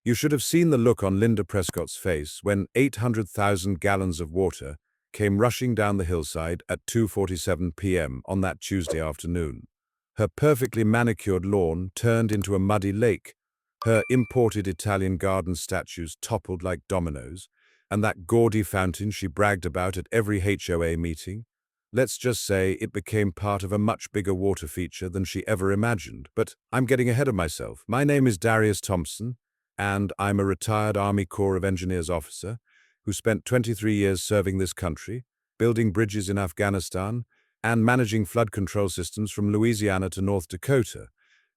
You should have seen the look on Linda Prescott's face when 800,000 gallons of water came rushing down the hillside at 2:47 p.m. on that Tuesday afternoon. Her perfectly manicured lawn turned into a muddy lake, her imported Italian garden statues toppled like dominoes, and that gaudy fountain she bragged about at every HOA meeting. Let's just say it became part of a much bigger water feature than she ever imagined. But I'm getting ahead of myself. My name is Darius Thompson, and I'm a retired Army Corps of Engineers officer who spent 23 years serving this country, building bridges in Afghanistan, and managing flood control systems from Louisiana to North Dakota.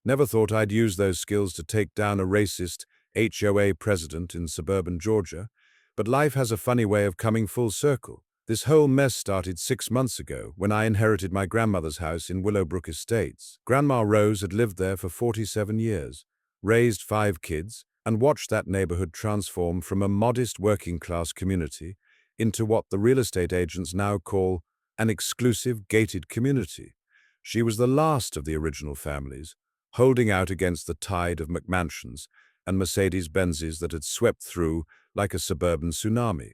Never thought I'd use those skills to take down a racist HOA president in suburban Georgia, but life has a funny way of coming full circle. This whole mess started 6 months ago when I inherited my grandmother's house in Willowbrook Estates. Grandma Rose had lived there for 47 years, raised 5 kids, and watched that neighborhood transform from a modest working-class community into what the real estate agents now call an exclusive gated community. She was the last of the original families, holding out against the tide of McMansions and Mercedes-Benzes that had swept through like a suburban tsunami.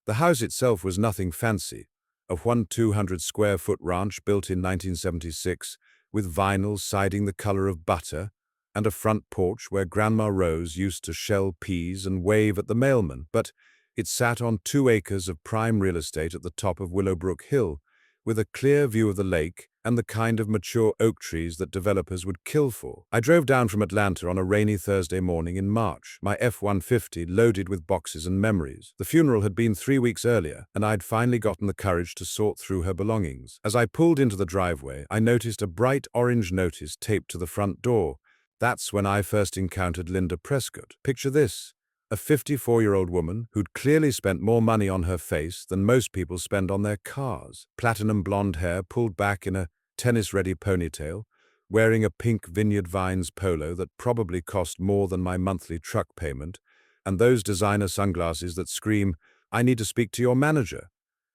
The house itself was nothing fancy, a 200-square-foot ranch built in 1976 with vinyl siding the color of butter and a front porch where Grandma Rose used to shell peas and wave at the mailman, but it sat on 2 acres of prime real estate at the top of Willowbrook Hill, with a clear view of the lake and the kind of mature oak trees that developers would kill for. I drove down from Atlanta on a rainy Thursday morning in March, my F-150 loaded with boxes and memories. The funeral had been 3 weeks earlier, and I'd finally gotten the courage to sort through her belongings. As I pulled into the driveway, I noticed a bright orange notice taped to the front door. That's when I first encountered Linda Prescott. Picture this. A 54-year-old woman who'd clearly spent more money on her face than most people spend on their cars. Platinum blonde hair pulled back in a tennis-ready ponytail, wearing a pink Vineyard Vines polo that probably cost more than my monthly truck payment, and those designer sunglasses that scream, "I need to speak to your manager."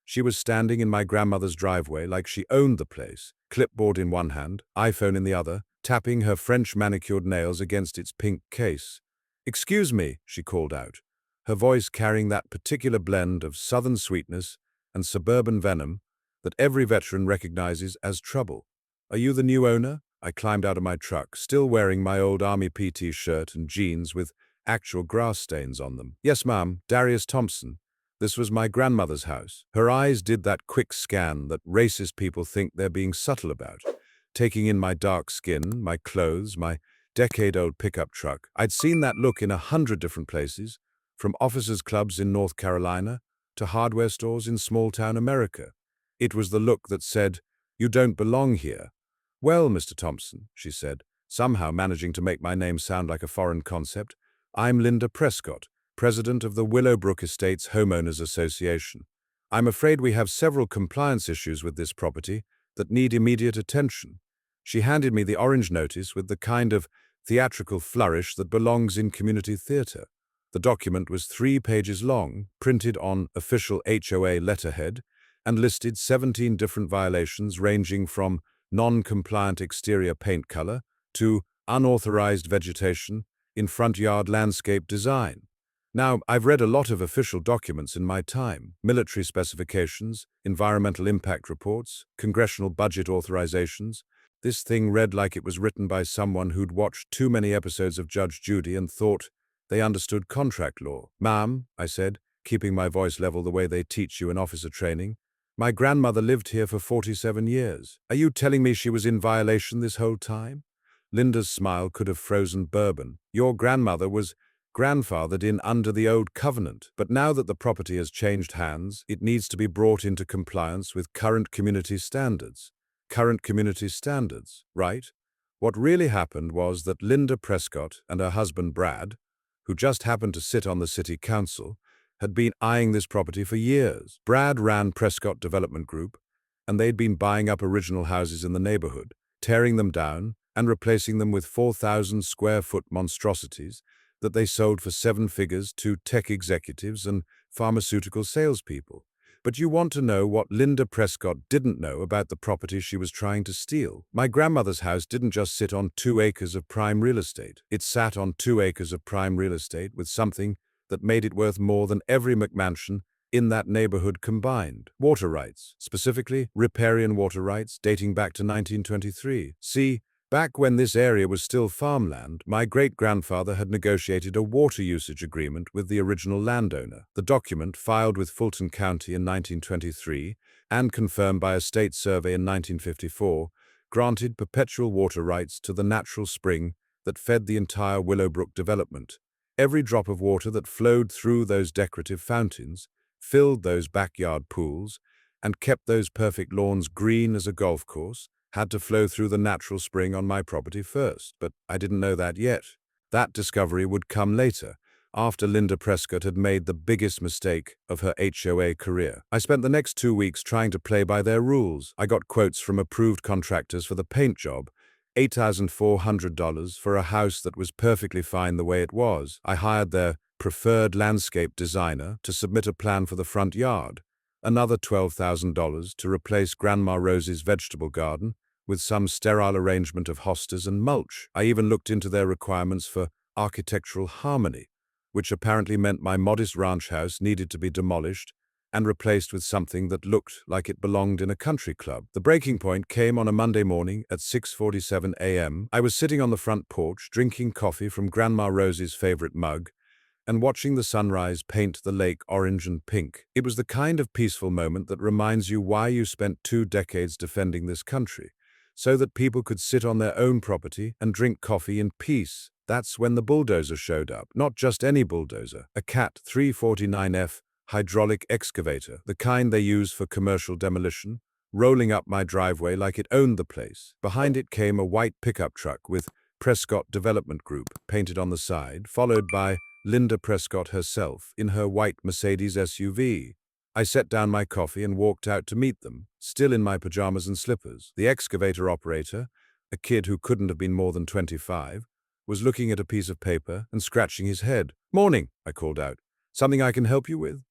She was standing in my grandmother's driveway like she owned the place, clipboard in one hand, iPhone in the other, tapping her French manicured nails against its pink case. "Excuse me," she called out, her voice carrying that particular blend of southern sweetness and suburban venom that every veteran recognizes as trouble. "Are you the new owner?" I climbed out of my truck, still wearing my old Army PT shirt and jeans with actual grass stains on them. "Yes, ma'am, Darius Thompson. This was my grandmother's house." Her eyes did that quick scan that racist people think they're being subtle about, taking in my dark skin, my clothes, my decade-old pickup truck. I'd seen that look in 100 different places, from officers' clubs in North Carolina to hardware stores in small-town America. It was the look that said, "You don't belong here." "Well, Mr. Thompson," she said, somehow managing to make my name sound like a foreign concept, "I'm Linda Prescott, president of the Willowbrook Estates Homeowners Association. I'm afraid we have several compliance issues with this property that need immediate attention." She handed me the orange notice with the kind of theatrical flourish that belongs in community theater. The document was 3 pages long, printed on official HOA letterhead, and listed 17 different violations ranging from non-compliant exterior paint color to unauthorized vegetation in front yard landscape design. Now, I've read a lot of official documents in my time: military specifications, environmental impact reports, congressional budget authorizations. This thing read like it was written by someone who'd watched too many episodes of Judge Judy and thought they understood contract law. "Ma'am," I said, keeping my voice level the way they teach you in officer training, "my grandmother lived here for 47 years. Are you telling me she was in violation this whole time?" Linda's smile could have frozen bourbon. "Your grandmother was grandfathered in under the old covenant, but now that the property has changed hands, it needs to be brought into compliance with current community standards." Current community standards, right? What really happened was that Linda Prescott and her husband Brad, who just happened to sit on the city council, had been eyeing this property for years. Brad ran Prescott Development Group, and they'd been buying up original houses in the neighborhood, tearing them down and replacing them with 4,000-square-foot monstrosities that they sold for 7 figures to tech executives and pharmaceutical salespeople. But you want to know what Linda Prescott didn't know about the property she was trying to steal. My grandmother's house didn't just sit on 2 acres of prime real estate. It sat on 2 acres of prime real estate with something that made it worth more than every McMansion in that neighborhood combined. Water rights, specifically riparian water rights dating back to 1923. See, back when this area was still farmland, my great-grandfather had negotiated a water usage agreement with the original landowner. The document, filed with Fulton County in 1923 and confirmed by a state survey in 1954, granted perpetual water rights to the natural spring that fed the entire Willowbrook development. Every drop of water that flowed through those decorative fountains filled those backyard pools, and kept those perfect lawns green as a golf course, had to flow through the natural spring on my property first. But I didn't know that yet. That discovery would come later, after Linda Prescott had made the biggest mistake of her HOA career. I spent the next 2 weeks trying to play by their rules. I got quotes from approved contractors for the paint job, $8,400 for a house that was perfectly fine the way it was. I hired their preferred landscape designer to submit a plan for the front yard, another $12,000 to replace Grandma Rose's vegetable garden with some sterile arrangement of hostas and mulch. I even looked into their requirements for architectural harmony, which apparently meant my modest ranch house needed to be demolished and replaced with something that looked like it belonged in a country club. The breaking point came on a Monday morning at 6:47 a.m. I was sitting on the front porch, drinking coffee from Grandma Rose's favorite mug, and watching the sunrise paint the lake orange and pink. It was the kind of peaceful moment that reminds you why you spent 2 decades defending this country, so that people could sit on their own property and drink coffee in peace. That's when the bulldozer showed up. Not just any bulldozer, a Cat 349F hydraulic excavator, the kind they use for commercial demolition, rolling up my driveway like it owned the place. Behind it came a white pickup truck with Prescott Development Group painted on the side, followed by Linda Prescott herself in her white Mercedes SUV. I set down my coffee and walked out to meet them, still in my pajamas and slippers. The excavator operator, a kid who couldn't have been more than 25, was looking at a piece of paper and scratching his head. "Morning," I called out. "Something I can help you with?"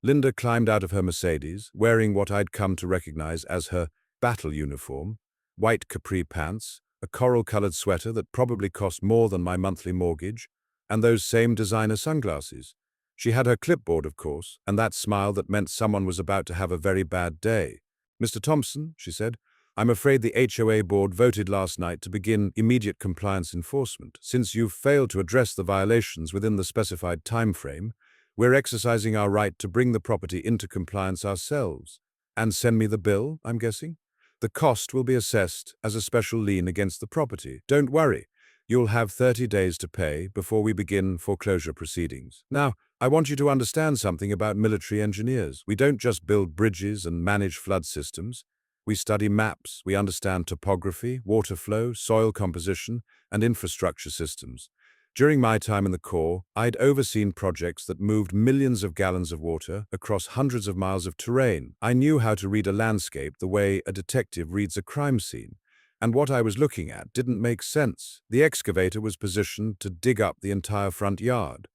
Linda climbed out of her Mercedes, wearing what I'd come to recognize as her battle uniform, white capri pants, a coral-colored sweater that probably cost more than my monthly mortgage, and those same designer sunglasses. She had her clipboard, of course, and that smile that meant someone was about to have a very bad day. "Mr. Thompson," she said, "I'm afraid the HOA board voted last night to begin immediate compliance enforcement. Since you've failed to address the violations within the specified time frame, we're exercising our right to bring the property into compliance ourselves. And send me the bill, I'm guessing? The cost will be assessed as a special lien against the property. Don't worry. You'll have 30 days to pay before we begin foreclosure proceedings." Now, I want you to understand something about military engineers. We don't just build bridges and manage flood systems. We study maps, we understand topography, water flow, soil composition, and infrastructure systems. During my time in the Corps, I'd overseen projects that moved millions of gallons of water across hundreds of miles of terrain. I knew how to read a landscape the way a detective reads a crime scene. And what I was looking at didn't make sense. The excavator was positioned to dig up the entire front yard.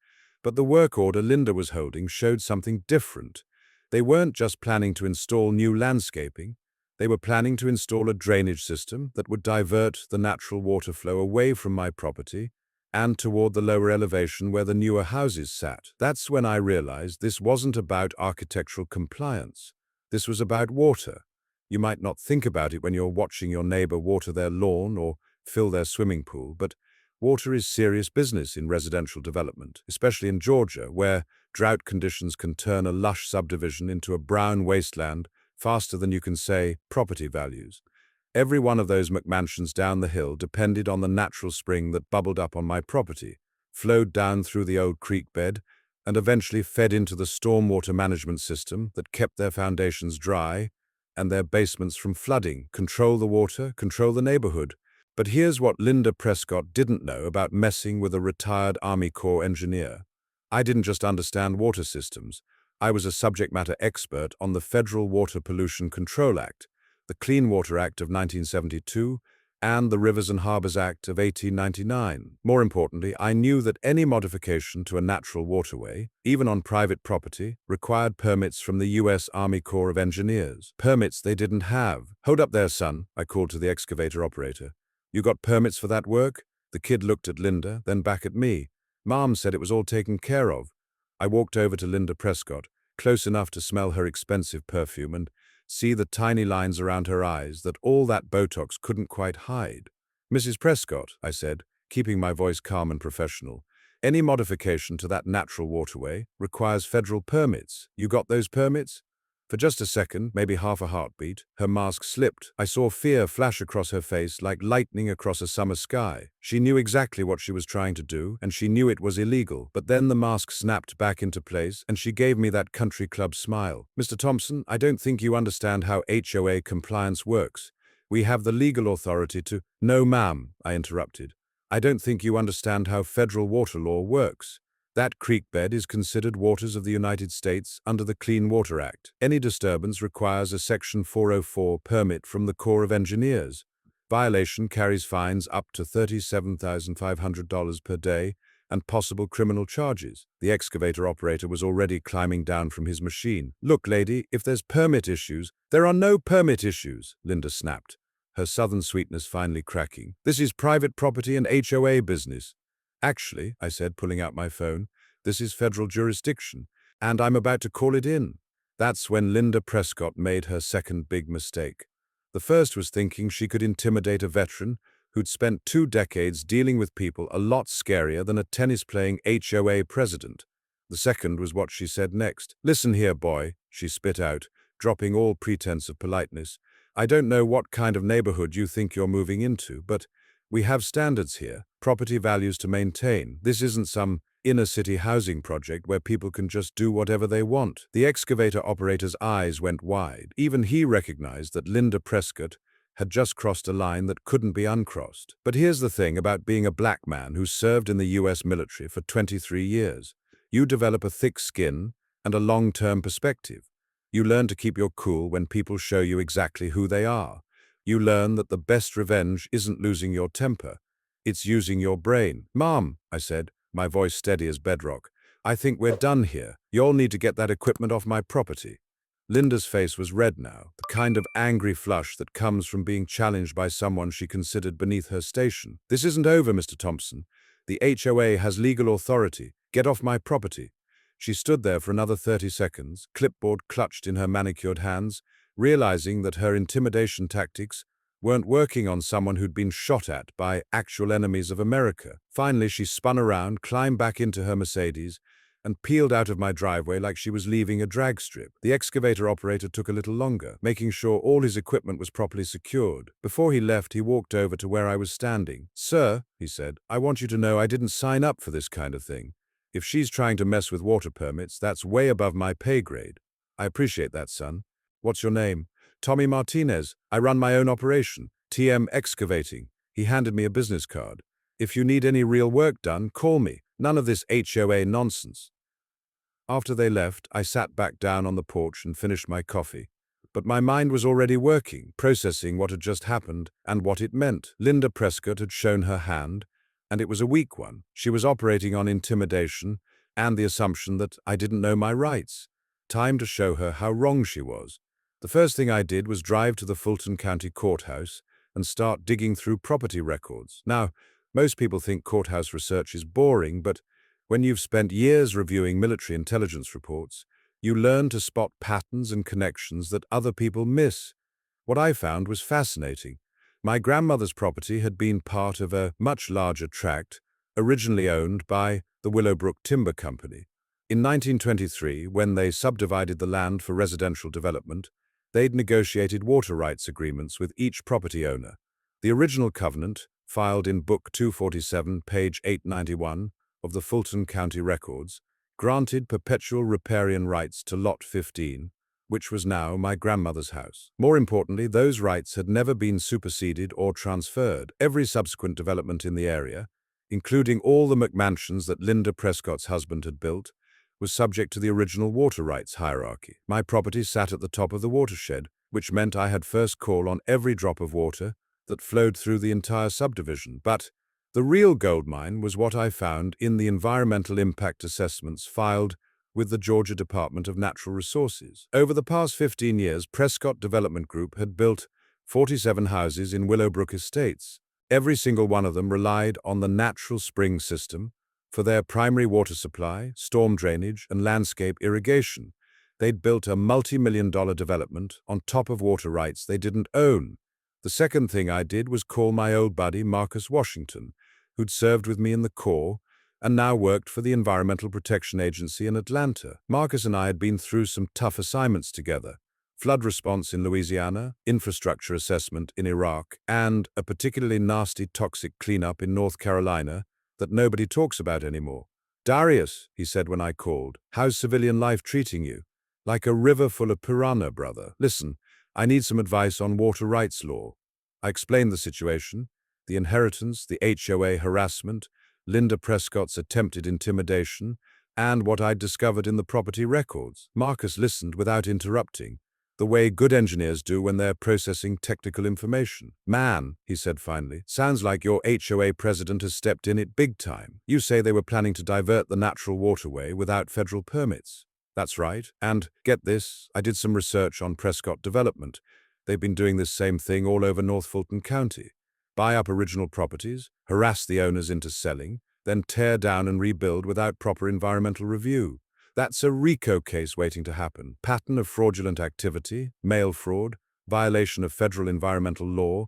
But the work order Linda was holding showed something different. They weren't just planning to install new landscaping. They were planning to install a drainage system that would divert the natural water flow away from my property and toward the lower elevation where the newer houses sat. That's when I realized this wasn't about architectural compliance. This was about water. You might not think about it when you're watching your neighbor water their lawn or fill their swimming pool, but water is serious business in residential development, especially in Georgia, where drought conditions can turn a lush subdivision into a brown wasteland faster than you can say property values. Every one of those McMansions down the hill depended on the natural spring that bubbled up on my property, flowed down through the old creek bed, and eventually fed into the stormwater management system that kept their foundations dry and their basements from flooding. Control the water, control the neighborhood. But here's what Linda Prescott didn't know about messing with a retired Army Corps engineer. I didn't just understand water systems. I was a subject matter expert on the Federal Water Pollution Control Act, the Clean Water Act of 1972, and the Rivers and Harbors Act of 1899. More importantly, I knew that any modification to a natural waterway, even on private property, required permits from the U.S. Army Corps of Engineers. Permits they didn't have. "Hold up there, son," I called to the excavator operator. "You got permits for that work?" The kid looked at Linda, then back at me. "Mom said it was all taken care of." I walked over to Linda Prescott, close enough to smell her expensive perfume and see the tiny lines around her eyes that all that Botox couldn't quite hide. "Mrs. Prescott," I said, keeping my voice calm and professional, "any modification to that natural waterway requires federal permits. You got those permits?" For just a second, maybe half a heartbeat, her mask slipped. I saw fear flash across her face like lightning across a summer sky. She knew exactly what she was trying to do, and she knew it was illegal. But then the mask snapped back into place, and she gave me that country club smile. "Mr. Thompson, I don't think you understand how HOA compliance works. We have the legal authority to—" "No, ma'am," I interrupted. "I don't think you understand how federal water law works. That creek bed is considered waters of the United States under the Clean Water Act. Any disturbance requires a Section 404 permit from the Corps of Engineers. Violation carries fines up to $37,500 per day and possible criminal charges." The excavator operator was already climbing down from his machine. "Look, lady, if there's permit issues—" "There are no permit issues," Linda snapped, her southern sweetness finally cracking. "This is private property and HOA business." "Actually," I said, pulling out my phone, "this is federal jurisdiction, and I'm about to call it in." That's when Linda Prescott made her second big mistake. The first was thinking she could intimidate a veteran who'd spent 2 decades dealing with people a lot scarier than a tennis-playing HOA president. The second was what she said next. "Listen here, boy," she spit out, dropping all pretense of politeness. "I don't know what kind of neighborhood you think you're moving into, but we have standards here, property values to maintain. This isn't some inner-city housing project where people can just do whatever they want." The excavator operator's eyes went wide. Even he recognized that Linda Prescott had just crossed a line that couldn't be uncrossed. But here's the thing about being a black man who served in the U.S. military for 23 years. You develop a thick skin and a long-term perspective. You learn to keep your cool when people show you exactly who they are. You learn that the best revenge isn't losing your temper. It's using your brain. "Mom," I said, my voice steady as bedrock, "I think we're done here. You'll need to get that equipment off my property." Linda's face was red now, the kind of angry flush that comes from being challenged by someone she considered beneath her station. "This isn't over, Mr. Thompson. The HOA has legal authority. Get off my property." She stood there for another 30 seconds, clipboard clutched in her manicured hands, realizing that her intimidation tactics weren't working on someone who'd been shot at by actual enemies of America. Finally, she spun around, climbed back into her Mercedes, and peeled out of my driveway like she was leaving a drag strip. The excavator operator took a little longer, making sure all his equipment was properly secured. Before he left, he walked over to where I was standing. "Sir," he said, "I want you to know I didn't sign up for this kind of thing. If she's trying to mess with water permits, that's way above my pay grade." "I appreciate that, son. What's your name?" "Tommy Martinez. I run my own operation, TM Excavating." He handed me a business card. "If you need any real work done, call me. None of this HOA nonsense." After they left, I sat back down on the porch and finished my coffee. But my mind was already working, processing what had just happened and what it meant. Linda Prescott had shown her hand, and it was a weak one. She was operating on intimidation and the assumption that I didn't know my rights. Time to show her how wrong she was. The first thing I did was drive to the Fulton County Courthouse and start digging through property records. Now, most people think courthouse research is boring, but when you've spent years reviewing military intelligence reports, you learn to spot patterns and connections that other people miss. What I found was fascinating. My grandmother's property had been part of a much larger tract, originally owned by the Willowbrook Timber Company. In 1923, when they subdivided the land for residential development, they'd negotiated water rights agreements with each property owner. The original covenant, filed in Book 247, page 891 of the Fulton County Records, granted perpetual riparian rights to Lot 15, which was now my grandmother's house. More importantly, those rights had never been superseded or transferred. Every subsequent development in the area, including all the McMansions that Linda Prescott's husband had built, was subject to the original water rights hierarchy. My property sat at the top of the watershed, which meant I had first call on every drop of water that flowed through the entire subdivision. But the real goldmine was what I found in the environmental impact assessments filed with the Georgia Department of Natural Resources. Over the past 15 years, Prescott Development Group had built 47 houses in Willowbrook Estates. Every single one of them relied on the natural spring system for their primary water supply, storm drainage, and landscape irrigation. They'd built a multi-million-dollar development on top of water rights they didn't own. The second thing I did was call my old buddy Marcus Washington, who'd served with me in the Corps and now worked for the Environmental Protection Agency in Atlanta. Marcus and I had been through some tough assignments together: flood response in Louisiana, infrastructure assessment in Iraq, and a particularly nasty toxic cleanup in North Carolina that nobody talks about anymore. "Darius," he said when I called, "how's civilian life treating you?" "Like a river full of piranha, brother. Listen, I need some advice on water rights law." I explained the situation: the inheritance, the HOA harassment, Linda Prescott's attempted intimidation, and what I'd discovered in the property records. Marcus listened without interrupting, the way good engineers do when they're processing technical information. "Man," he said finally, "sounds like your HOA president has stepped in it big time. You say they were planning to divert the natural waterway without federal permits." "That's right. And get this, I did some research on Prescott Development. They've been doing this same thing all over North Fulton County. Buy up original properties, harass the owners into selling, then tear down and rebuild without proper environmental review. That's a RICO case waiting to happen. Pattern of fraudulent activity, mail fraud, violation of federal environmental law."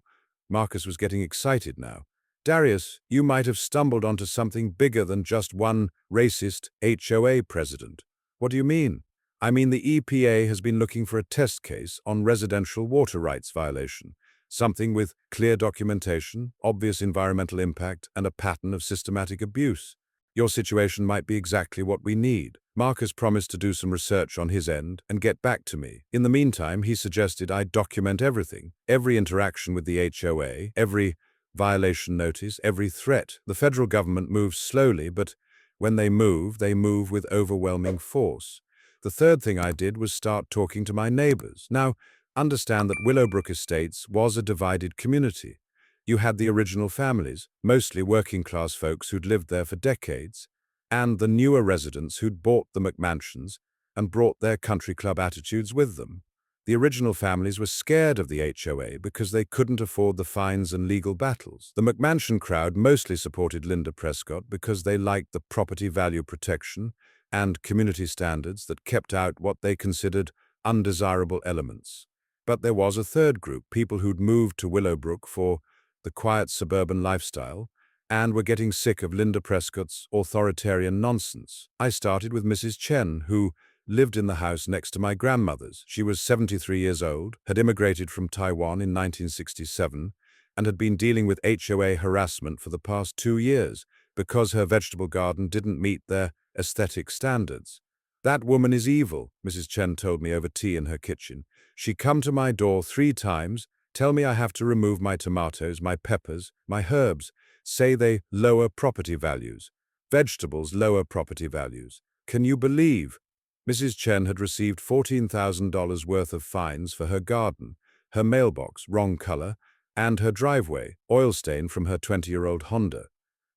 Marcus was getting excited now. "Darius, you might have stumbled onto something bigger than just one racist HOA president." "What do you mean?" "I mean, the EPA has been looking for a test case on residential water rights violation. Something with clear documentation, obvious environmental impact, and a pattern of systematic abuse. Your situation might be exactly what we need." Marcus promised to do some research on his end and get back to me. In the meantime, he suggested I document everything, every interaction with the HOA, every violation notice, every threat. The federal government moves slowly, but when they move with overwhelming force. The third thing I did was start talking to my neighbors. Now, understand that Willowbrook Estates was a divided community. You had the original families, mostly working-class folks who'd lived there for decades, and the newer residents who'd bought the McMansions and brought their country club attitudes with them. The original families were scared of the HOA because they couldn't afford the fines and legal battles. The McMansion crowd mostly supported Linda Prescott because they liked the property value protection and community standards that kept out what they considered undesirable elements. But there was a third group, people who'd moved to Willowbrook for the quiet suburban lifestyle and were getting sick of Linda Prescott's authoritarian nonsense. I started with Mrs. Chen, who lived in the house next to my grandmother's. She was 73 years old, had immigrated from Taiwan in 1967, and had been dealing with HOA harassment for the past 2 years because her vegetable garden didn't meet their aesthetic standards. "That woman is evil," Mrs. Chen told me over tea in her kitchen. "She come to my door 3 times, tell me I have to remove my tomatoes, my peppers, my herbs, say they lower property values. Vegetables lower property values. Can you believe?" Mrs. Chen had received $14,000 worth of fines for her garden, her mailbox, wrong color, and her driveway, oil stain from her 20-year-old Honda.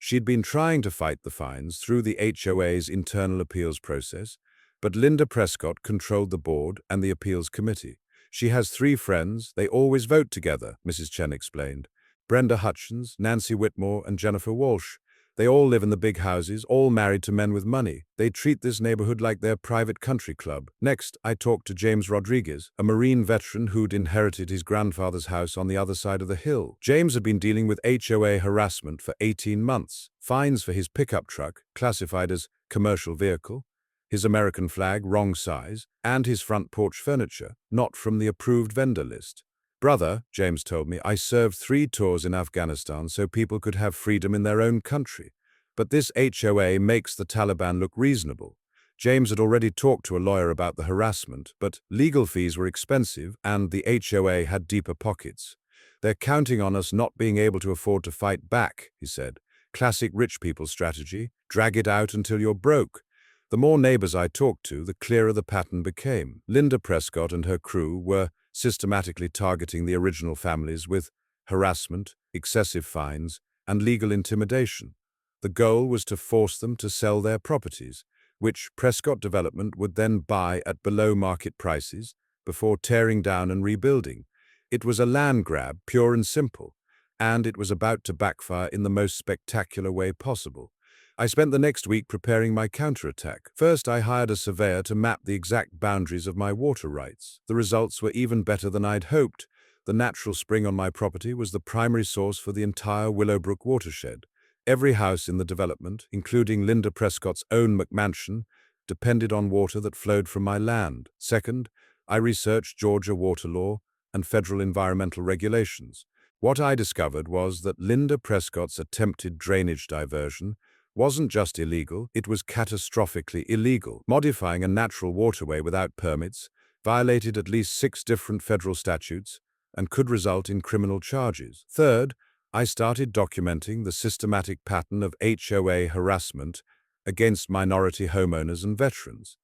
She'd been trying to fight the fines through the HOA's internal appeals process, but Linda Prescott controlled the board and the appeals committee. "She has 3 friends. They always vote together," Mrs. Chen explained. "Brenda Hutchins, Nancy Whitmore, and Jennifer Walsh. They all live in the big houses, all married to men with money. They treat this neighborhood like their private country club." Next, I talked to James Rodriguez, a Marine veteran who'd inherited his grandfather's house on the other side of the hill. James had been dealing with HOA harassment for 18 months, fines for his pickup truck, classified as commercial vehicle, his American flag, wrong size, and his front porch furniture, not from the approved vendor list. "Brother," James told me, "I served 3 tours in Afghanistan so people could have freedom in their own country. But this HOA makes the Taliban look reasonable." James had already talked to a lawyer about the harassment, but legal fees were expensive and the HOA had deeper pockets. "They're counting on us not being able to afford to fight back," he said. "Classic rich people strategy, drag it out until you're broke." The more neighbors I talked to, the clearer the pattern became. Linda Prescott and her crew were systematically targeting the original families with harassment, excessive fines, and legal intimidation. The goal was to force them to sell their properties, which Prescott Development would then buy at below-market prices before tearing down and rebuilding. It was a land grab, pure and simple, and it was about to backfire in the most spectacular way possible. I spent the next week preparing my counterattack. First, I hired a surveyor to map the exact boundaries of my water rights. The results were even better than I'd hoped. The natural spring on my property was the primary source for the entire Willowbrook watershed. Every house in the development, including Linda Prescott's own McMansion, depended on water that flowed from my land. Second, I researched Georgia water law and federal environmental regulations. What I discovered was that Linda Prescott's attempted drainage diversion wasn't just illegal, it was catastrophically illegal. Modifying a natural waterway without permits violated at least 6 different federal statutes and could result in criminal charges. Third, I started documenting the systematic pattern of HOA harassment against minority homeowners and veterans.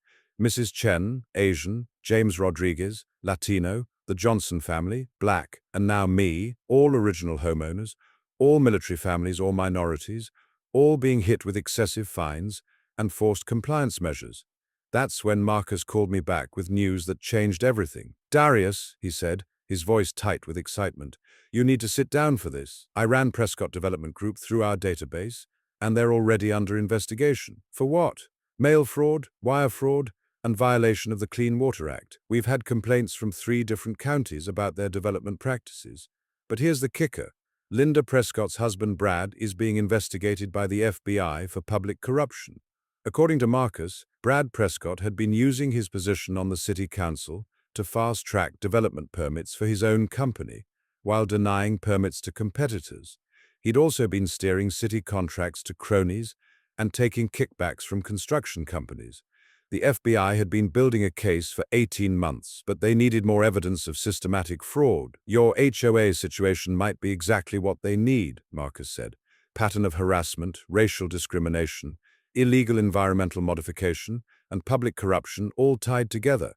Mrs. Chen, Asian, James Rodriguez, Latino, the Johnson family, Black, and now me, all original homeowners, all military families or minorities, all being hit with excessive fines and forced compliance measures. That's when Marcus called me back with news that changed everything. "Darius," he said, his voice tight with excitement, "you need to sit down for this. I ran Prescott Development Group through our database, and they're already under investigation." "For what?" "Mail fraud, wire fraud, and violation of the Clean Water Act. We've had complaints from 3 different counties about their development practices. But here's the kicker. Linda Prescott's husband Brad is being investigated by the FBI for public corruption. According to Marcus, Brad Prescott had been using his position on the city council to fast-track development permits for his own company, while denying permits to competitors. He'd also been steering city contracts to cronies and taking kickbacks from construction companies. The FBI had been building a case for 18 months, but they needed more evidence of systematic fraud. "Your HOA situation might be exactly what they need," Marcus said. "Pattern of harassment, racial discrimination, illegal environmental modification, and public corruption all tied together.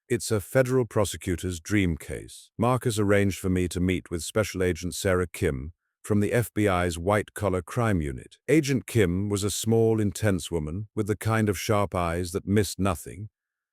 It's a federal prosecutor's dream case." Marcus arranged for me to meet with Special Agent Sarah Kim from the FBI's white-collar crime unit. Agent Kim was a small, intense woman with the kind of sharp eyes that missed nothing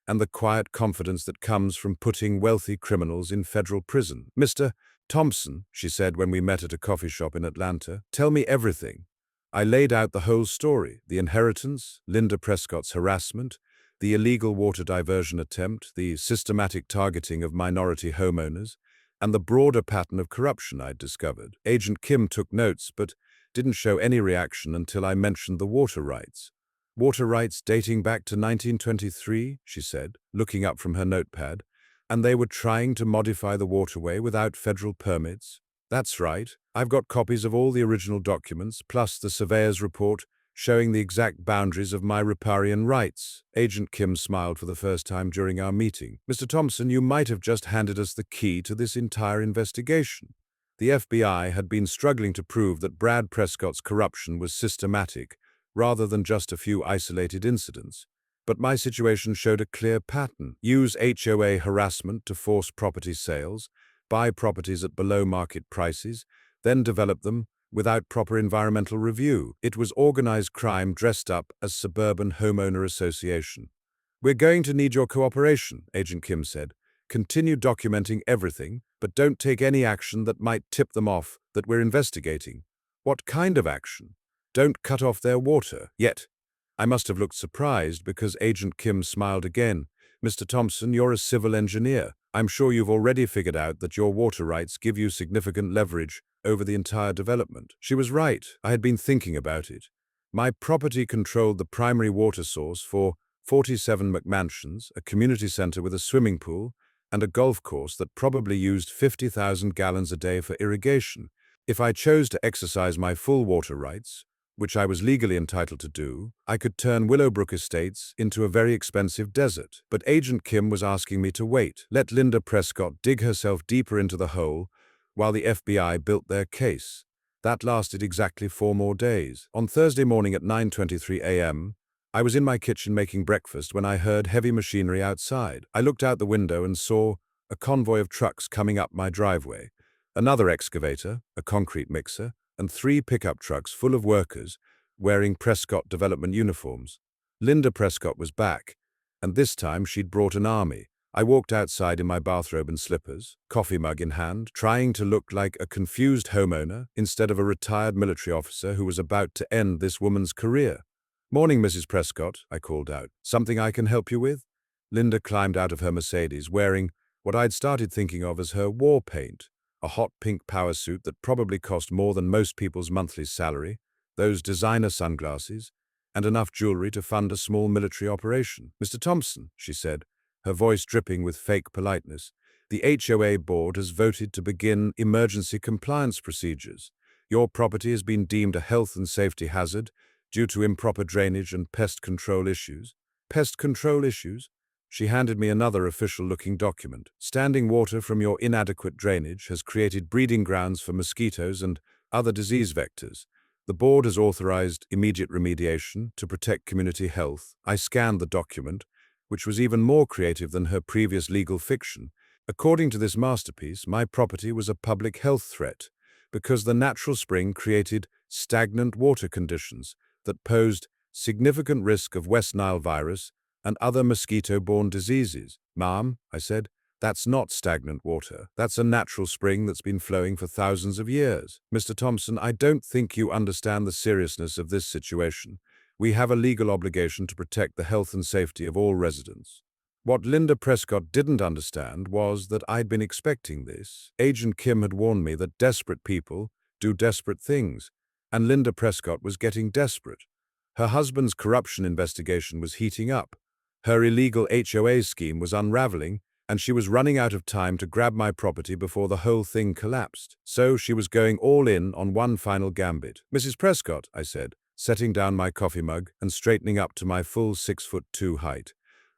and the quiet confidence that comes from putting wealthy criminals in federal prison. "Mr. Thompson," she said when we met at a coffee shop in Atlanta, "tell me everything." I laid out the whole story: the inheritance, Linda Prescott's harassment, the illegal water diversion attempt, the systematic targeting of minority homeowners, and the broader pattern of corruption I'd discovered. Agent Kim took notes, but didn't show any reaction until I mentioned the water rights. "Water rights dating back to 1923, she said, looking up from her notepad, "and they were trying to modify the waterway without federal permits?" "That's right. I've got copies of all the original documents, plus the surveyor's report showing the exact boundaries of my riparian rights." Agent Kim smiled for the first time during our meeting. "Mr. Thompson, you might have just handed us the key to this entire investigation." The FBI had been struggling to prove that Brad Prescott's corruption was systematic, rather than just a few isolated incidents. But my situation showed a clear pattern: use HOA harassment to force property sales, buy properties at below-market prices, then develop them without proper environmental review. It was organized crime dressed up as suburban homeowner association. "We're going to need your cooperation," Agent Kim said. "Continue documenting everything, but don't take any action that might tip them off that we're investigating." "What kind of action?" "Don't cut off their water yet." I must have looked surprised because Agent Kim smiled again. "Mr. Thompson, you're a civil engineer. I'm sure you've already figured out that your water rights give you significant leverage over the entire development." She was right. I had been thinking about it. My property controlled the primary water source for 47 McMansions, a community center with a swimming pool, and a golf course that probably used 50,000 gallons a day for irrigation. If I chose to exercise my full water rights, which I was legally entitled to do, I could turn Willowbrook Estates into a very expensive desert. But Agent Kim was asking me to wait, let Linda Prescott dig herself deeper into the hole while the FBI built their case. That lasted exactly 4 more days. On Thursday morning at 9:23 a.m., I was in my kitchen making breakfast when I heard heavy machinery outside. I looked out the window and saw a convoy of trucks coming up my driveway. Another excavator, a concrete mixer, and 3 pickup trucks full of workers wearing Prescott development uniforms. Linda Prescott was back, and this time she'd brought an army. I walked outside in my bathrobe and slippers, coffee mug in hand, trying to look like a confused homeowner instead of a retired military officer who was about to end this woman's career. "Morning, Mrs. Prescott," I called out. "Something I can help you with?" Linda climbed out of her Mercedes wearing what I'd started thinking of as her war paint, a hot pink power suit that probably cost more than most people's monthly salary, those designer sunglasses, and enough jewelry to fund a small military operation. "Mr. Thompson," she said, her voice dripping with fake politeness, "the HOA board has voted to begin emergency compliance procedures. Your property has been deemed a health and safety hazard due to improper drainage and pest control issues." "Pest control issues?" She handed me another official-looking document. "Standing water from your inadequate drainage has created breeding grounds for mosquitoes and other disease vectors. The board has authorized immediate remediation to protect community health." I scanned the document, which was even more creative than her previous legal fiction. According to this masterpiece, my property was a public health threat because the natural spring created stagnant water conditions that posed significant risk of West Nile virus and other mosquito-borne diseases. "Ma'am," I said, "that's not stagnant water. That's a natural spring that's been flowing for thousands of years." "Mr. Thompson, I don't think you understand the seriousness of this situation. We have a legal obligation to protect the health and safety of all residents." What Linda Prescott didn't understand was that I'd been expecting this. Agent Kim had warned me that desperate people do desperate things, and Linda Prescott was getting desperate. Her husband's corruption investigation was heating up. Her illegal HOA scheme was unraveling, and she was running out of time to grab my property before the whole thing collapsed. So she was going all in on one final gambit. "Mrs. Prescott," I said, setting down my coffee mug and straightening up to my full 6'2" height,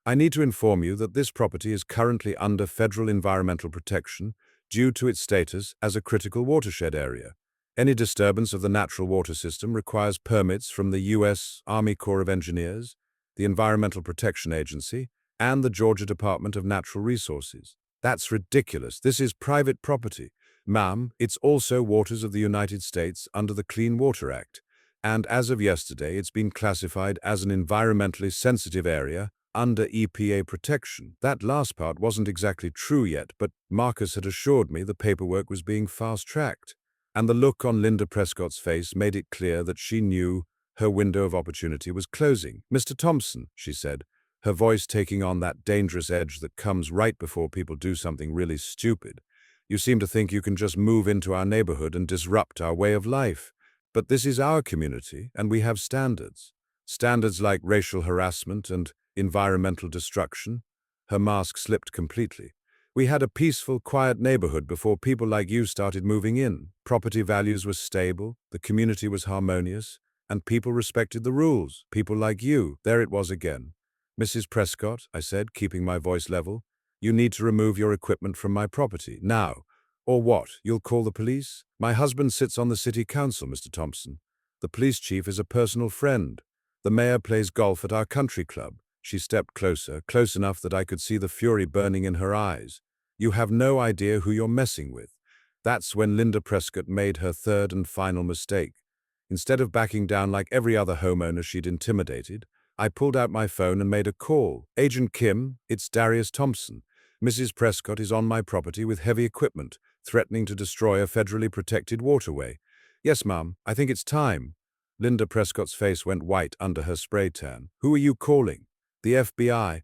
"I need to inform you that this property is currently under federal environmental protection due to its status as a critical watershed area. Any disturbance of the natural water system requires permits from the U.S. Army Corps of Engineers, the Environmental Protection Agency, and the Georgia Department of Natural Resources." "That's ridiculous. This is private property." "Ma'am, it's also waters of the United States under the Clean Water Act, and as of yesterday it's been classified as an environmentally sensitive area under EPA protection." That last part wasn't exactly true yet, but Marcus had assured me the paperwork was being fast-tracked, and the look on Linda Prescott's face made it clear that she knew her window of opportunity was closing. "Mr. Thompson," she said, her voice taking on that dangerous edge that comes right before people do something really stupid, "you seem to think you can just move into our neighborhood and disrupt our way of life. But this is our community, and we have standards. Standards like racial harassment and environmental destruction." Her mask slipped completely. "We had a peaceful, quiet neighborhood before people like you started moving in. Property values were stable, the community was harmonious, and people respected the rules. People like you." There it was again. "Mrs. Prescott," I said, keeping my voice level, "you need to remove your equipment from my property, now. Or what, you'll call the police?" "My husband sits on the city council, Mr. Thompson. The police chief is a personal friend. The mayor plays golf at our country club." She stepped closer, close enough that I could see the fury burning in her eyes. "You have no idea who you're messing with." That's when Linda Prescott made her third and final mistake. Instead of backing down like every other homeowner she'd intimidated, I pulled out my phone and made a call. "Agent Kim, it's Darius Thompson. Mrs. Prescott is on my property with heavy equipment, threatening to destroy a federally protected waterway." "Yes, ma'am, I think it's time." Linda Prescott's face went white under her spray tan. "Who are you calling?" "The FBI."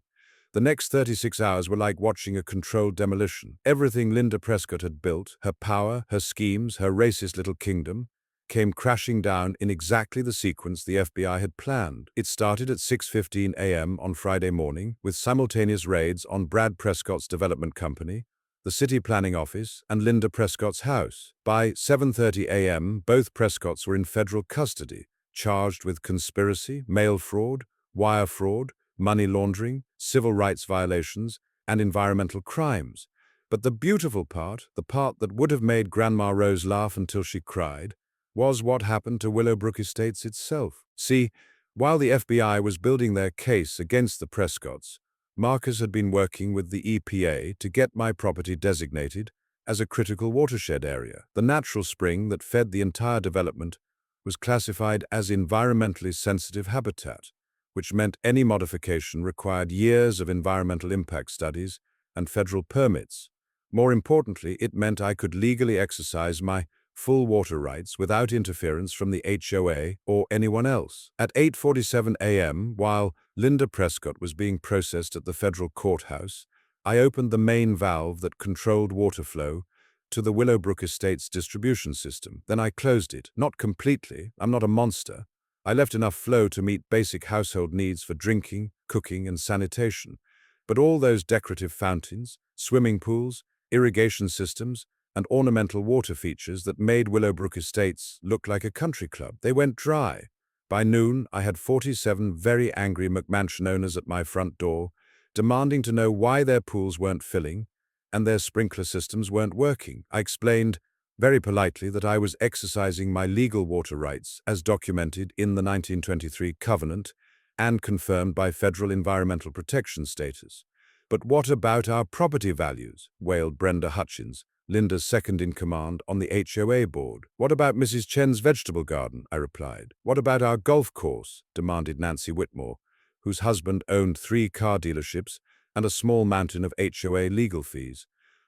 The next 36 hours were like watching a controlled demolition. Everything Linda Prescott had built, her power, her schemes, her racist little kingdom, came crashing down in exactly the sequence the FBI had planned. It started at 6:15 a.m. on Friday morning, with simultaneous raids on Brad Prescott's development company, the city planning office, and Linda Prescott's house. By 7:30 a.m., both Prescotts were in federal custody, charged with conspiracy, mail fraud, wire fraud, money laundering, civil rights violations, and environmental crimes. But the beautiful part, the part that would have made Grandma Rose laugh until she cried, was what happened to Willowbrook Estates itself. See, while the FBI was building their case against the Prescotts, Marcus had been working with the EPA to get my property designated as a critical watershed area. The natural spring that fed the entire development was classified as environmentally sensitive habitat, which meant any modification required years of environmental impact studies and federal permits. More importantly, it meant I could legally exercise my full water rights without interference from the HOA or anyone else. At 8:47 a.m., while Linda Prescott was being processed at the federal courthouse, I opened the main valve that controlled water flow to the Willowbrook Estates distribution system. Then I closed it. Not completely. I'm not a monster. I left enough flow to meet basic household needs for drinking, cooking, and sanitation. But all those decorative fountains, swimming pools, irrigation systems, and ornamental water features that made Willowbrook Estates look like a country club, they went dry. By noon, I had 47 very angry McMansion owners at my front door, demanding to know why their pools weren't filling and their sprinkler systems weren't working. I explained very politely that I was exercising my legal water rights as documented in the 1923 Covenant and confirmed by federal environmental protection status. But what about our property values? Wailed Brenda Hutchins, Linda's second-in-command on the HOA board. What about Mrs. Chen's vegetable garden? I replied. What about our golf course? Demanded Nancy Whitmore, whose husband owned 3 car dealerships and a small mountain of HOA legal fees.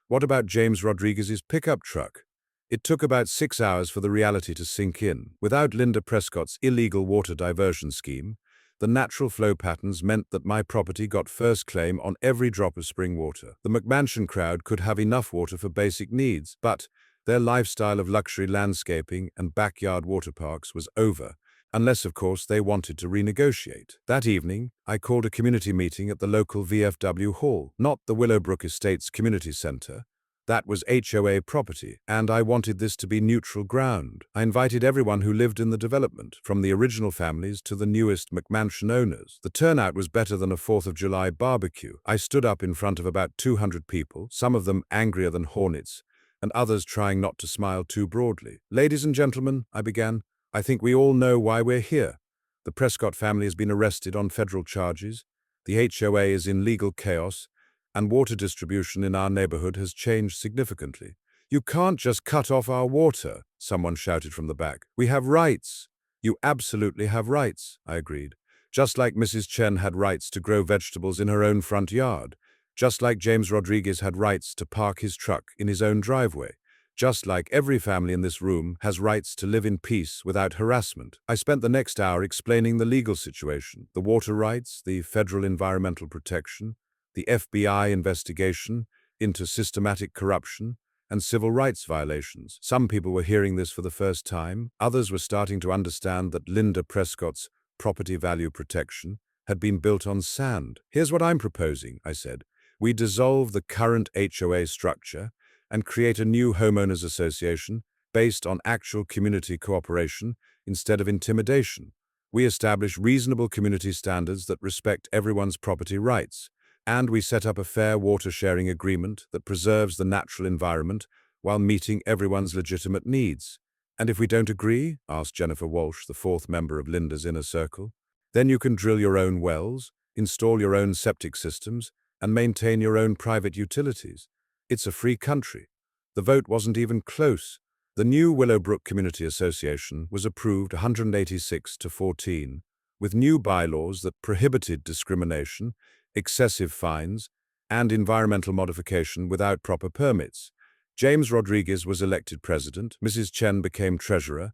What about James Rodriguez's pickup truck? It took about 6 hours for the reality to sink in. Without Linda Prescott's illegal water diversion scheme, the natural flow patterns meant that my property got first claim on every drop of spring water. The McMansion crowd could have enough water for basic needs, but their lifestyle of luxury landscaping and backyard water parks was over, unless, of course, they wanted to renegotiate. That evening, I called a community meeting at the local VFW hall, not the Willowbrook Estates Community Center. That was HOA property, and I wanted this to be neutral ground. I invited everyone who lived in the development, from the original families to the newest McMansion owners. The turnout was better than a 4th of July barbecue. I stood up in front of about 200 people, some of them angrier than hornets, and others trying not to smile too broadly. Ladies and gentlemen, I began, I think we all know why we're here. The Prescott family has been arrested on federal charges. The HOA is in legal chaos, and water distribution in our neighborhood has changed significantly. You can't just cut off our water, someone shouted from the back. We have rights. You absolutely have rights, I agreed. Just like Mrs. Chen had rights to grow vegetables in her own front yard. Just like James Rodriguez had rights to park his truck in his own driveway. Just like every family in this room has rights to live in peace without harassment. I spent the next hour explaining the legal situation, the water rights, the federal environmental protection, the FBI investigation into systematic corruption and civil rights violations. Some people were hearing this for the first time. Others were starting to understand that Linda Prescott's property value protection had been built on sand. Here's what I'm proposing, I said. We dissolve the current HOA structure and create a new homeowners association based on actual community cooperation instead of intimidation. We establish reasonable community standards that respect everyone's property rights. And we set up a fair water-sharing agreement that preserves the natural environment while meeting everyone's legitimate needs. And if we don't agree, asked Jennifer Walsh, the 4th member of Linda's inner circle, then you can drill your own wells, install your own septic systems, and maintain your own private utilities. It's a free country. The vote wasn't even close. The new Willowbrook Community Association was approved 186 to 14, with new bylaws that prohibited discrimination, excessive fines, and environmental modification without proper permits. James Rodriguez was elected president, Mrs. Chen became treasurer,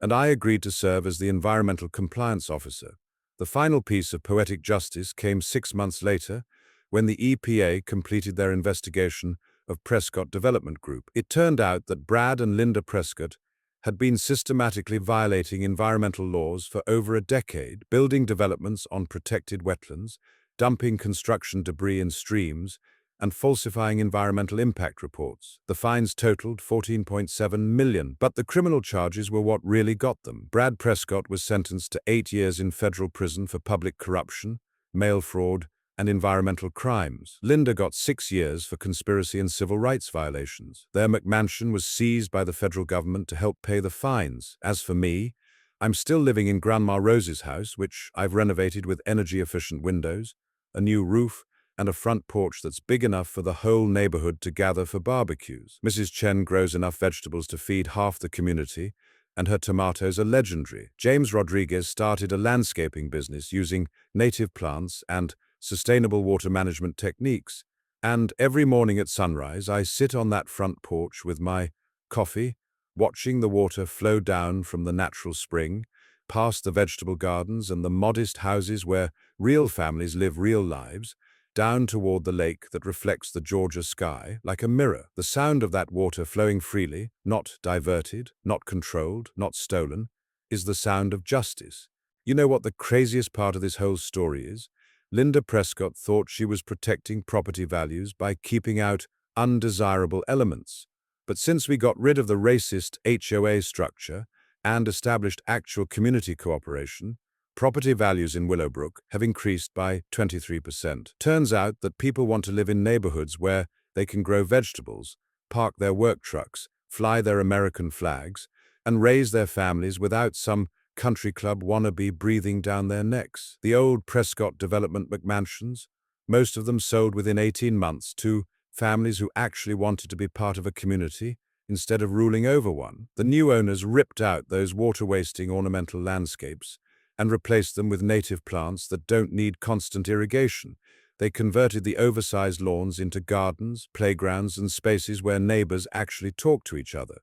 and I agreed to serve as the environmental compliance officer. The final piece of poetic justice came 6 months later, when the EPA completed their investigation of Prescott Development Group. It turned out that Brad and Linda Prescott had been systematically violating environmental laws for over a decade, building developments on protected wetlands, dumping construction debris in streams, and falsifying environmental impact reports. The fines totaled $14.7 million, but the criminal charges were what really got them. Brad Prescott was sentenced to 8 years in federal prison for public corruption, mail fraud, and environmental crimes. Linda got 6 years for conspiracy and civil rights violations. Their McMansion was seized by the federal government to help pay the fines. As for me, I'm still living in Grandma Rose's house, which I've renovated with energy-efficient windows, a new roof, and a front porch that's big enough for the whole neighborhood to gather for barbecues. Mrs. Chen grows enough vegetables to feed half the community, and her tomatoes are legendary. James Rodriguez started a landscaping business using native plants and sustainable water management techniques. And every morning at sunrise, I sit on that front porch with my coffee, watching the water flow down from the natural spring, past the vegetable gardens and the modest houses where real families live real lives, down toward the lake that reflects the Georgia sky like a mirror. The sound of that water flowing freely, not diverted, not controlled, not stolen, is the sound of justice. You know what the craziest part of this whole story is? Linda Prescott thought she was protecting property values by keeping out undesirable elements. But since we got rid of the racist HOA structure and established actual community cooperation, property values in Willowbrook have increased by 23%. Turns out that people want to live in neighborhoods where they can grow vegetables, park their work trucks, fly their American flags, and raise their families without some country club wannabe breathing down their necks. The old Prescott development McMansions, most of them sold within 18 months to families who actually wanted to be part of a community instead of ruling over one. The new owners ripped out those water-wasting ornamental landscapes and replaced them with native plants that don't need constant irrigation. They converted the oversized lawns into gardens, playgrounds, and spaces where neighbors actually talk to each other.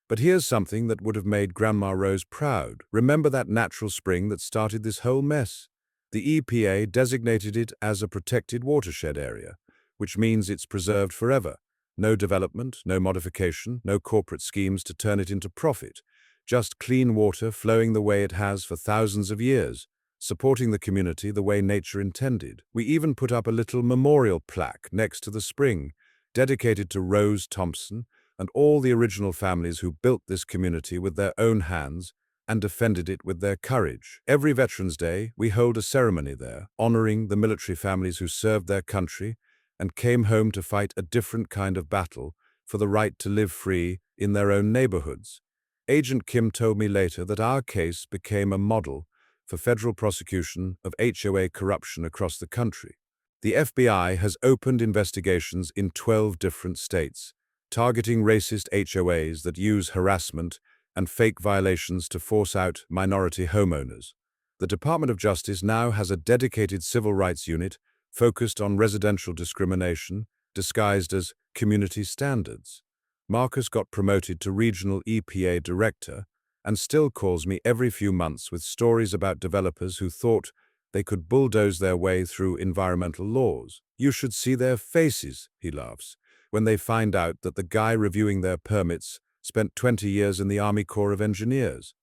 But here's something that would have made Grandma Rose proud. Remember that natural spring that started this whole mess? The EPA designated it as a protected watershed area, which means it's preserved forever. No development, no modification, no corporate schemes to turn it into profit. Just clean water flowing the way it has for thousands of years, supporting the community the way nature intended. We even put up a little memorial plaque next to the spring, dedicated to Rose Thompson and all the original families who built this community with their own hands and defended it with their courage. Every Veterans Day, we hold a ceremony there, honoring the military families who served their country and came home to fight a different kind of battle for the right to live free in their own neighborhoods. Agent Kim told me later that our case became a model for federal prosecution of HOA corruption across the country. The FBI has opened investigations in 12 different states, targeting racist HOAs that use harassment and fake violations to force out minority homeowners. The Department of Justice now has a dedicated civil rights unit focused on residential discrimination, disguised as community standards. Marcus got promoted to regional EPA director and still calls me every few months with stories about developers who thought they could bulldoze their way through environmental laws. You should see their faces, he laughs, when they find out that the guy reviewing their permits spent 20 years in the Army Corps of Engineers.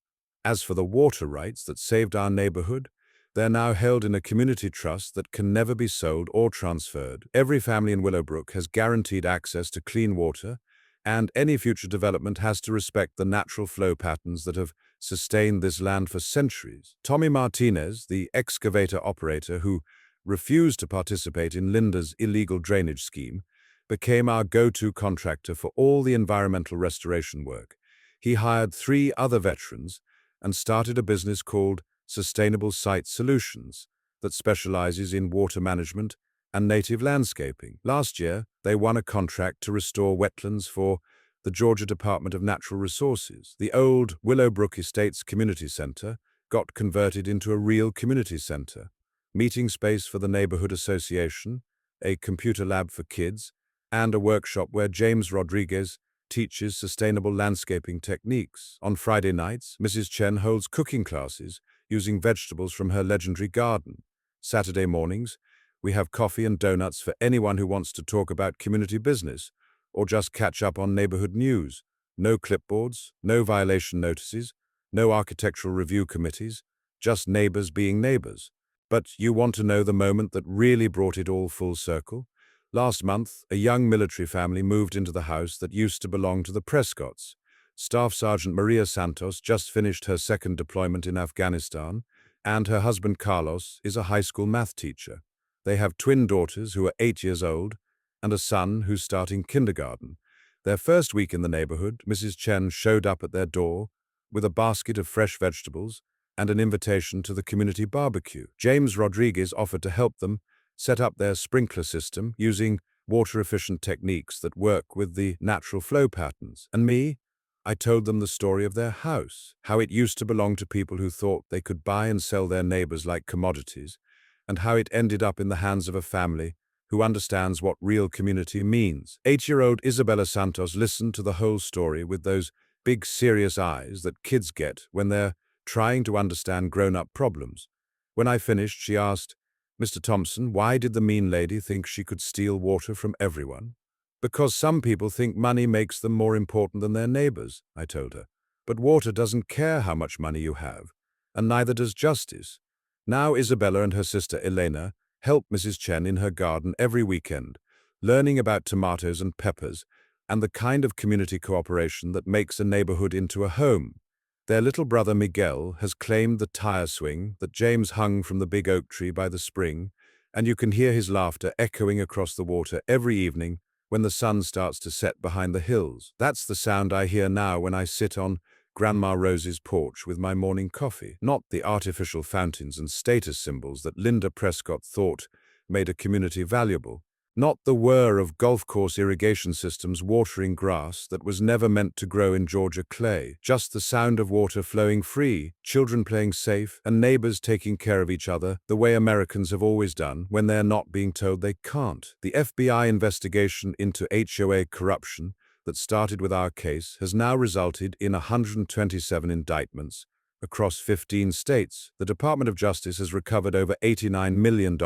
As for the water rights that saved our neighborhood, they're now held in a community trust that can never be sold or transferred. Every family in Willowbrook has guaranteed access to clean water, and any future development has to respect the natural flow patterns that have sustained this land for centuries. Tommy Martinez, the excavator operator who refused to participate in Linda's illegal drainage scheme, became our go-to contractor for all the environmental restoration work. He hired 3 other veterans and started a business called Sustainable Site Solutions that specializes in water management and native landscaping. Last year, they won a contract to restore wetlands for the Georgia Department of Natural Resources. The old Willowbrook Estates Community Center got converted into a real community center, meeting space for the neighborhood association, a computer lab for kids, and a workshop where James Rodriguez teaches sustainable landscaping techniques. On Friday nights, Mrs. Chen holds cooking classes using vegetables from her legendary garden. Saturday mornings, we have coffee and donuts for anyone who wants to talk about community business or just catch up on neighborhood news. No clipboards, no violation notices, no architectural review committees, just neighbors being neighbors. But you want to know the moment that really brought it all full circle? Last month, a young military family moved into the house that used to belong to the Prescotts. Staff Sergeant Maria Santos just finished her second deployment in Afghanistan, and her husband Carlos is a high school math teacher. They have twin daughters who are 8 years old and a son who's starting kindergarten. Their first week in the neighborhood, Mrs. Chen showed up at their door with a basket of fresh vegetables and an invitation to the community barbecue. James Rodriguez offered to help them set up their sprinkler system using water-efficient techniques that work with the natural flow patterns. And me? I told them the story of their house, how it used to belong to people who thought they could buy and sell their neighbors like commodities, and how it ended up in the hands of a family who understands what real community means. 8-year-old Isabella Santos listened to the whole story with those big, serious eyes that kids get when they're trying to understand grown-up problems. When I finished, she asked, "Mr. Thompson, why did the mean lady think she could steal water from everyone?" "Because some people think money makes them more important than their neighbors," I told her. "But water doesn't care how much money you have, and neither does justice." Now Isabella and her sister Elena help Mrs. Chen in her garden every weekend, learning about tomatoes and peppers and the kind of community cooperation that makes a neighborhood into a home. Their little brother Miguel has claimed the tire swing that James hung from the big oak tree by the spring, and you can hear his laughter echoing across the water every evening when the sun starts to set behind the hills. That's the sound I hear now when I sit on Grandma Rose's porch with my morning coffee, not the artificial fountains and status symbols that Linda Prescott thought made a community valuable, not the whir of golf course irrigation systems watering grass that was never meant to grow in Georgia clay, just the sound of water flowing free, children playing safe, and neighbors taking care of each other the way Americans have always done when they're not being told they can't. The FBI investigation into HOA corruption that started with our case has now resulted in 127 indictments across 15 states. The Department of Justice has recovered over $89 million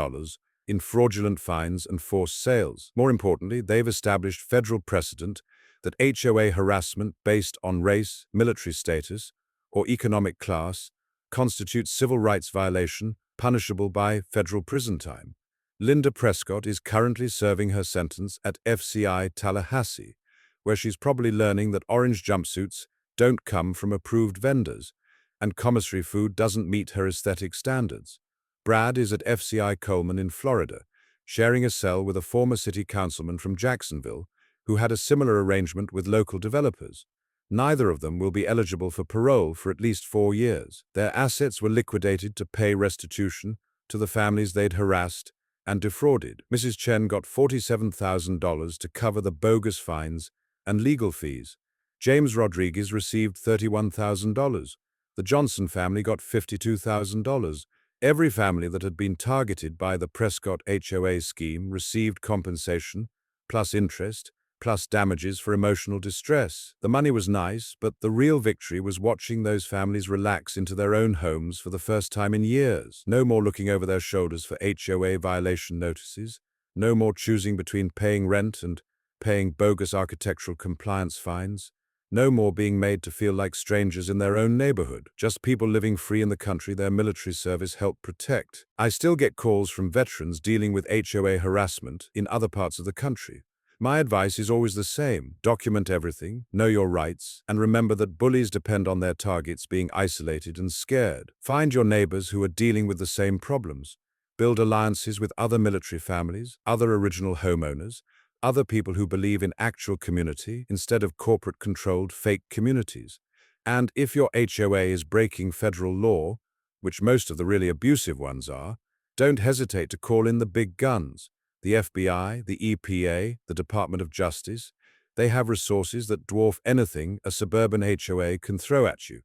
in fraudulent fines and forced sales. More importantly, they've established federal precedent that HOA harassment based on race, military status, or economic class constitutes civil rights violation punishable by federal prison time. Linda Prescott is currently serving her sentence at FCI Tallahassee, where she's probably learning that orange jumpsuits don't come from approved vendors, and commissary food doesn't meet her aesthetic standards. Brad is at FCI Coleman in Florida, sharing a cell with a former city councilman from Jacksonville who had a similar arrangement with local developers. Neither of them will be eligible for parole for at least 4 years. Their assets were liquidated to pay restitution to the families they'd harassed and defrauded. Mrs. Chen got $47,000 to cover the bogus fines and legal fees. James Rodriguez received $31,000. The Johnson family got $52,000. Every family that had been targeted by the Prescott HOA scheme received compensation, plus interest, plus damages for emotional distress. The money was nice, but the real victory was watching those families relax into their own homes for the first time in years. No more looking over their shoulders for HOA violation notices. No more choosing between paying rent and paying bogus architectural compliance fines. No more being made to feel like strangers in their own neighborhood, just people living free in the country their military service helped protect. I still get calls from veterans dealing with HOA harassment in other parts of the country. My advice is always the same: document everything, know your rights, and remember that bullies depend on their targets being isolated and scared. Find your neighbors who are dealing with the same problems. Build alliances with other military families, other original homeowners, other people who believe in actual community instead of corporate-controlled fake communities. And if your HOA is breaking federal law, which most of the really abusive ones are, don't hesitate to call in the big guns. The FBI, the EPA, the Department of Justice, they have resources that dwarf anything a suburban HOA can throw at you,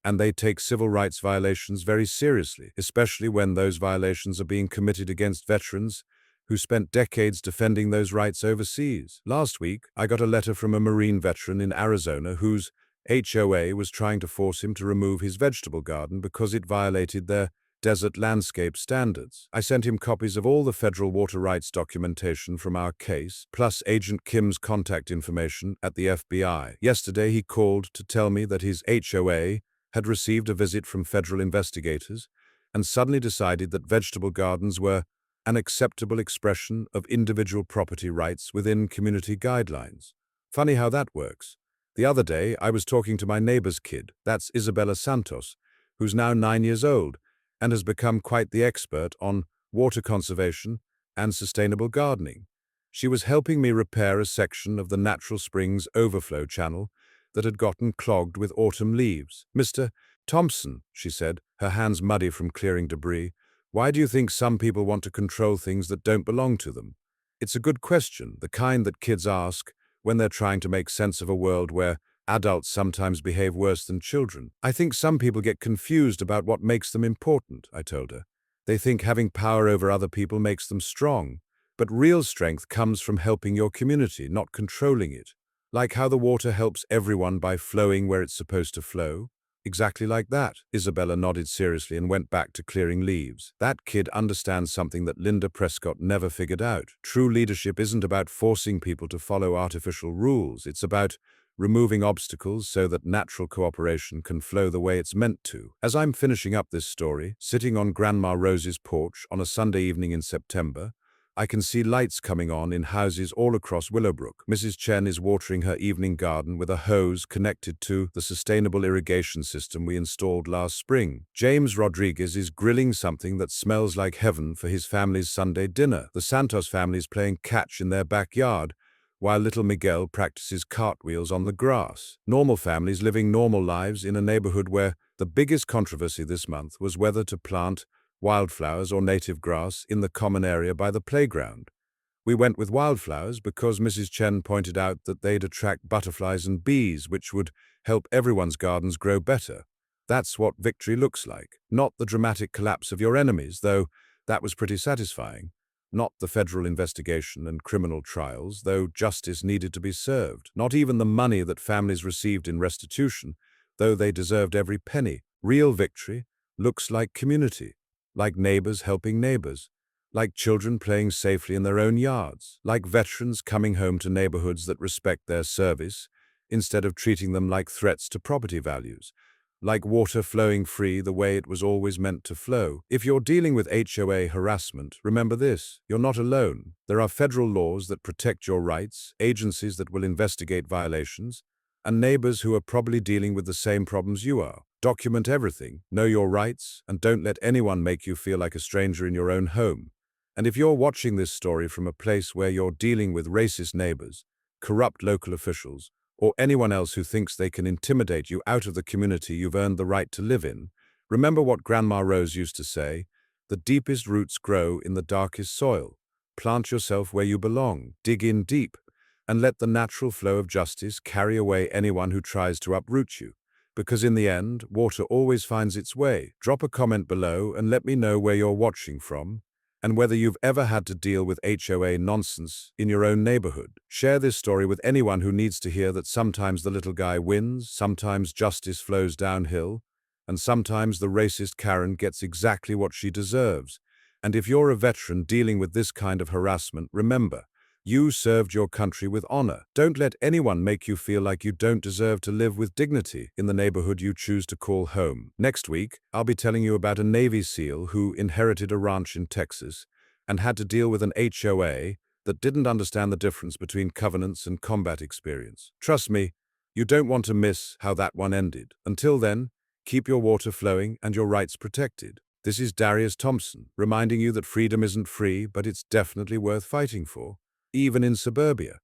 and they take civil rights violations very seriously, especially when those violations are being committed against veterans who spent decades defending those rights overseas. Last week, I got a letter from a Marine veteran in Arizona whose HOA was trying to force him to remove his vegetable garden because it violated their desert landscape standards. I sent him copies of all the federal water rights documentation from our case, plus Agent Kim's contact information at the FBI. Yesterday, he called to tell me that his HOA had received a visit from federal investigators and suddenly decided that vegetable gardens were an acceptable expression of individual property rights within community guidelines. Funny how that works. The other day, I was talking to my neighbor's kid, that's Isabella Santos, who's now 9 years old and has become quite the expert on water conservation and sustainable gardening. She was helping me repair a section of the Natural Springs overflow channel that had gotten clogged with autumn leaves. "Mr. Thompson," she said, her hands muddy from clearing debris, Why do you think some people want to control things that don't belong to them? It's a good question, the kind that kids ask when they're trying to make sense of a world where adults sometimes behave worse than children. I think some people get confused about what makes them important, I told her. They think having power over other people makes them strong, but real strength comes from helping your community, not controlling it. Like how the water helps everyone by flowing where it's supposed to flow. Exactly like that. Isabella nodded seriously and went back to clearing leaves. That kid understands something that Linda Prescott never figured out. True leadership isn't about forcing people to follow artificial rules. It's about removing obstacles so that natural cooperation can flow the way it's meant to. As I'm finishing up this story, sitting on Grandma Rose's porch on a Sunday evening in September, I can see lights coming on in houses all across Willowbrook. Mrs. Chen is watering her evening garden with a hose connected to the sustainable irrigation system we installed last spring. James Rodriguez is grilling something that smells like heaven for his family's Sunday dinner. The Santos family is playing catch in their backyard, while little Miguel practices cartwheels on the grass. Normal families living normal lives in a neighborhood where the biggest controversy this month was whether to plant wildflowers or native grass in the common area by the playground. We went with wildflowers because Mrs. Chen pointed out that they'd attract butterflies and bees, which would help everyone's gardens grow better. That's what victory looks like. Not the dramatic collapse of your enemies, though that was pretty satisfying. Not the federal investigation and criminal trials, though justice needed to be served. Not even the money that families received in restitution, though they deserved every penny. Real victory looks like community. Like neighbors helping neighbors, like children playing safely in their own yards, like veterans coming home to neighborhoods that respect their service instead of treating them like threats to property values, like water flowing free the way it was always meant to flow. If you're dealing with HOA harassment, remember this: you're not alone. There are federal laws that protect your rights, agencies that will investigate violations, and neighbors who are probably dealing with the same problems you are. Document everything, know your rights, and don't let anyone make you feel like a stranger in your own home. And if you're watching this story from a place where you're dealing with racist neighbors, corrupt local officials, or anyone else who thinks they can intimidate you out of the community you've earned the right to live in, remember what Grandma Rose used to say: the deepest roots grow in the darkest soil. Plant yourself where you belong, dig in deep, and let the natural flow of justice carry away anyone who tries to uproot you. Because in the end, water always finds its way. Drop a comment below and let me know where you're watching from, and whether you've ever had to deal with HOA nonsense in your own neighborhood. Share this story with anyone who needs to hear that sometimes the little guy wins, sometimes justice flows downhill, and sometimes the racist Karen gets exactly what she deserves. And if you're a veteran dealing with this kind of harassment, remember, you served your country with honor. Don't let anyone make you feel like you don't deserve to live with dignity in the neighborhood you choose to call home. Next week, I'll be telling you about a Navy SEAL who inherited a ranch in Texas and had to deal with an HOA that didn't understand the difference between covenants and combat experience. Trust me, you don't want to miss how that one ended. Until then, keep your water flowing and your rights protected. This is Darius Thompson, reminding you that freedom isn't free, but it's definitely worth fighting for, even in suburbia.